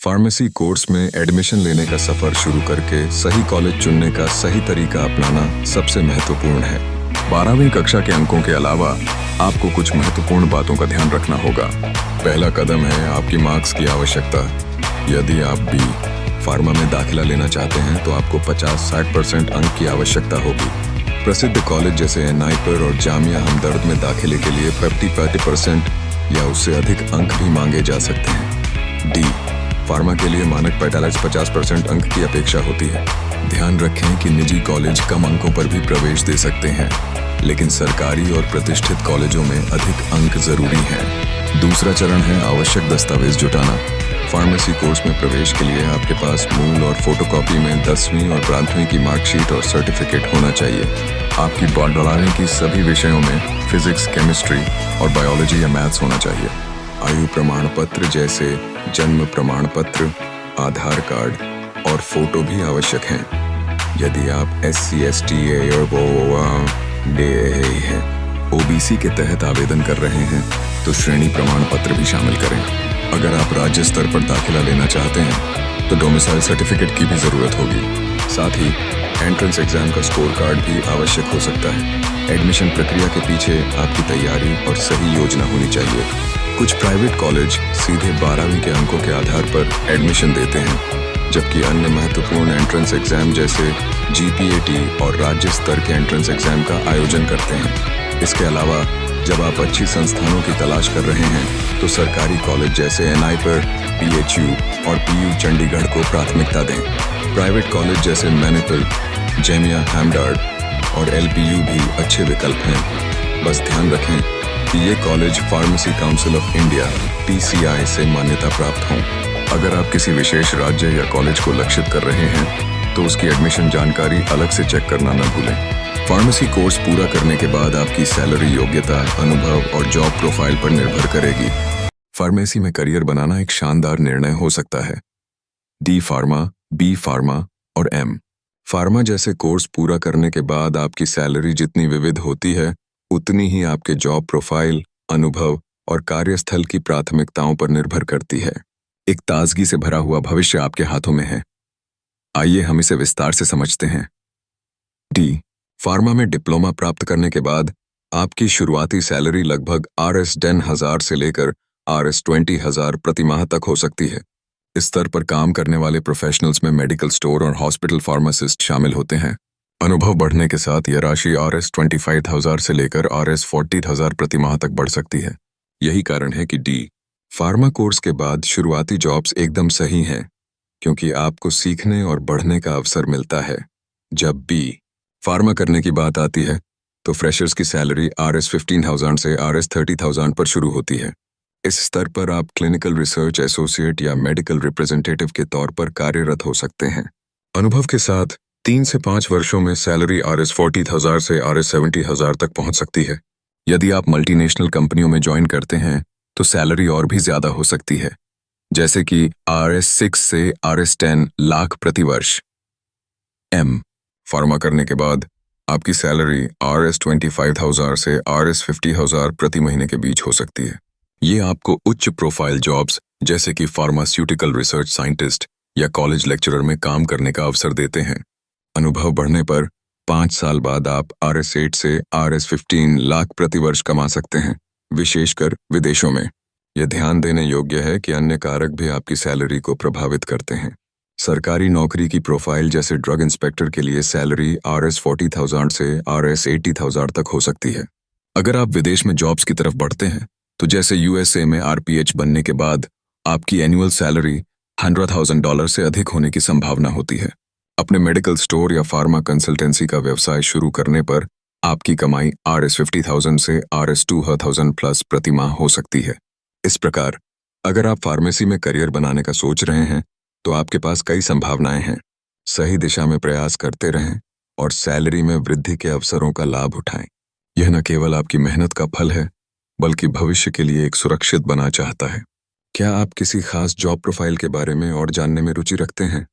Pharmacy course में admission लेने का सफर शुरू करके सही कॉलेज चुनने का सही तरीका अपनाना सबसे महत्वपूर्ण है। 12वीं कक्षा के अंकों के अलावा आपको कुछ महत्वपूर्ण बातों का ध्यान रखना होगा। पहला कदम है आपकी मार्क्स की आवश्यकता। यदि आप बी फार्मा में दाखिला लेना चाहते हैं तो आपको 50-60% अंक की आवश्यकता होगी। प्रसिद्ध कॉलेज जैसे एनआईपर और जामिया हमदर्द में दाखिले के लिए 50% या उससे अधिक अंक भी मांगे जा सकते हैं। डी फार्मा के लिए मानक 45-50% अंक की अपेक्षा होती है। ध्यान रखें कि निजी कॉलेज कम अंकों पर भी प्रवेश दे सकते हैं, लेकिन सरकारी और प्रतिष्ठित कॉलेजों में अधिक अंक जरूरी हैं। दूसरा चरण है आवश्यक दस्तावेज जुटाना। फार्मेसी कोर्स में प्रवेश के लिए आपके पास मूल और फोटोकॉपी में 10वीं और 12वीं की मार्कशीट और सर्टिफिकेट होना चाहिए। आपकी बढ़ाने की सभी विषयों में फिजिक्स, केमिस्ट्री और बायोलॉजी या मैथ्स होना चाहिए। आयु प्रमाण पत्र जैसे जन्म प्रमाण पत्र, आधार कार्ड और फोटो भी आवश्यक हैं। यदि आप SC, ST हैं, OBC के तहत आवेदन कर रहे हैं तो श्रेणी प्रमाण पत्र भी शामिल करें। अगर आप राज्य स्तर पर दाखिला लेना चाहते हैं तो डोमिसाइल सर्टिफिकेट की भी जरूरत होगी। साथ ही एंट्रेंस एग्जाम का स्कोर कार्ड भी आवश्यक हो सकता है। एडमिशन प्रक्रिया के पीछे आपकी तैयारी और सही योजना होनी चाहिए। कुछ प्राइवेट कॉलेज सीधे 12वीं के अंकों के आधार पर एडमिशन देते हैं, जबकि अन्य महत्वपूर्ण एंट्रेंस एग्जाम जैसे GPAT और राज्य स्तर के एंट्रेंस एग्जाम का आयोजन करते हैं। इसके अलावा जब आप अच्छी संस्थानों की तलाश कर रहे हैं तो सरकारी कॉलेज जैसे एनआईपर, PHU और PU चंडीगढ़ को प्राथमिकता दें। प्राइवेट कॉलेज जैसे मैनेपल, जामिया हमदर्द और LPU भी अच्छे विकल्प हैं। बस ध्यान रखें कि ये college pharmacy council of India PCI से मान्यता प्राप्त हों। अगर आप किसी विशेष राज्य या कॉलेज को लक्षित कर रहे हैं तो उसकी एडमिशन जानकारी अलग से चेक करना न भूलें। फार्मेसी कोर्स पूरा करने के बाद आपकी सैलरी योग्यता, अनुभव और जॉब प्रोफाइल पर निर्भर करेगी। फार्मेसी में करियर बनाना एक शानदार निर्णय हो सकता है। D फार्मा, B फार्मा और M फार्मा जैसे कोर्स पूरा करने के बाद आपकी सैलरी जितनी विविध होती है, उतनी ही आपके जॉब प्रोफाइल, अनुभव और कार्यस्थल की प्राथमिकताओं पर निर्भर करती है। एक ताजगी से भरा हुआ भविष्य आपके हाथों में है। आइए हम इसे विस्तार से समझते हैं। D फार्मा में डिप्लोमा प्राप्त करने के बाद आपकी शुरुआती सैलरी लगभग Rs10,000 से लेकर Rs20,000 प्रति माह तक हो सकती है। इस स्तर पर काम करने वाले प्रोफेशनल्स में मेडिकल स्टोर और हॉस्पिटल फार्मासिस्ट शामिल होते हैं। अनुभव बढ़ने के साथ यह राशि Rs25,000 से लेकर Rs40,000 प्रति माह तक बढ़ सकती है। यही कारण है कि D फार्मा कोर्स के बाद शुरुआती जॉब्स एकदम सही हैं, क्योंकि आपको सीखने और बढ़ने का अवसर मिलता है। जब B फार्मा करने की बात आती है तो फ्रेशर्स की सैलरी Rs15,000 से Rs30,000 पर शुरू होती है। इस स्तर पर आप क्लिनिकल रिसर्च एसोसिएट या मेडिकल रिप्रेजेंटेटिव के तौर पर कार्यरत हो सकते हैं। अनुभव के साथ 3 से 5 वर्षों में सैलरी Rs40,000 से Rs70,000 तक पहुंच सकती है। यदि आप मल्टीनेशनल कंपनियों में ज्वाइन करते हैं तो सैलरी और भी ज्यादा हो सकती है, जैसे कि Rs6 से Rs10 लाख प्रति वर्ष। M फार्मा करने के बाद आपकी सैलरी Rs25,000 से Rs50,000 प्रति महीने के बीच हो सकती है। ये आपको उच्च प्रोफाइल जॉब्स जैसे कि फार्मास्यूटिकल रिसर्च साइंटिस्ट या कॉलेज लेक्चरर में काम करने का अवसर देते हैं। अनुभव बढ़ने पर 5 साल बाद आप Rs8 से Rs15 लाख प्रति वर्ष कमा सकते हैं, विशेषकर विदेशों में। यह ध्यान देने योग्य है कि अन्य कारक भी आपकी सैलरी को प्रभावित करते हैं। सरकारी नौकरी की प्रोफाइल जैसे ड्रग इंस्पेक्टर के लिए सैलरी Rs40,000 से Rs80,000 तक हो सकती है। अगर आप विदेश में जॉब्स की तरफ बढ़ते हैं तो जैसे USA में RPH बनने के बाद आपकी एनुअल सैलरी $100,000 से अधिक होने की संभावना होती है। अपने मेडिकल स्टोर या फार्मा कंसल्टेंसी का व्यवसाय शुरू करने पर आपकी कमाई Rs50,000 से Rs2,000 प्लस प्रति माह हो सकती है। इस प्रकार अगर आप फार्मेसी में करियर बनाने का सोच रहे हैं तो आपके पास कई संभावनाएं हैं। सही दिशा में प्रयास करते रहें और सैलरी में वृद्धि के अवसरों का लाभ उठाएं। यह न केवल आपकी मेहनत का फल है, बल्कि भविष्य के लिए एक सुरक्षित बना चाहता है। क्या आप किसी खास जॉब प्रोफाइल के बारे में और जानने में रुचि रखते हैं?